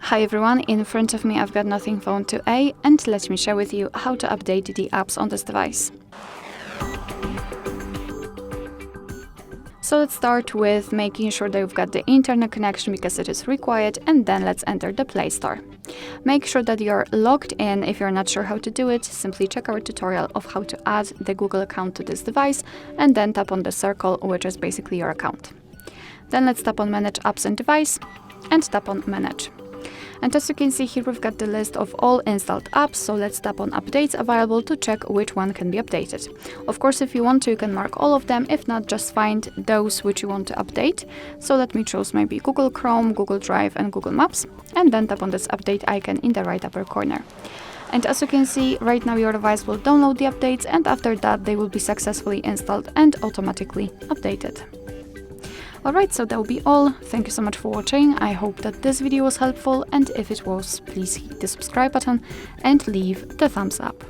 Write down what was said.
Hi everyone, in front of me I've got Nothing Phone 2a, and let me share with you how to update the apps on this device. So let's start with making sure that you've got the internet connection because it is required, and then let's enter the Play Store. Make sure that you're logged in. If you're not sure how to do it, simply check our tutorial of how to add the Google account to this device and then tap on the circle, which is basically your account. Then let's tap on Manage Apps and Device and tap on Manage. And as you can see here, we've got the list of all installed apps, so let's tap on Updates Available to check which one can be updated. Of course, if you want to, you can mark all of them. If not, just find those which you want to update. So let me choose maybe Google Chrome, Google Drive and Google Maps, and then tap on this update icon in the right upper corner. And as you can see, right now your device will download the updates, and after that they will be successfully installed and automatically updated. Alright, so that will be all. Thank you so much for watching. I hope that this video was helpful, and if it was, please hit the subscribe button and leave the thumbs up.